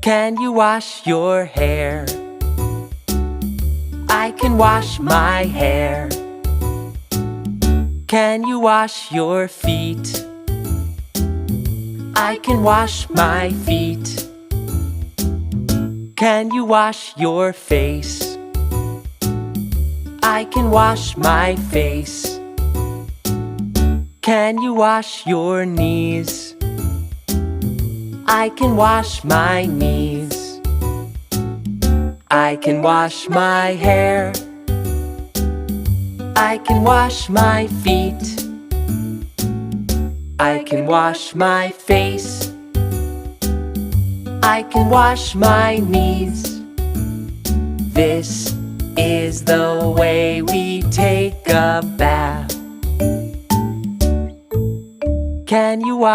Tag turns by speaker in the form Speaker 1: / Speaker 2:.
Speaker 1: Can you wash your hair? I can wash my hair. Can you wash your feet? I can wash my feet. Can you wash your face? I can wash my face. Can you wash your knees? I can wash my knees. I can wash my hair. I can wash my feet. I can wash my face. I can wash my knees. This is the way we take a bath. Can you wash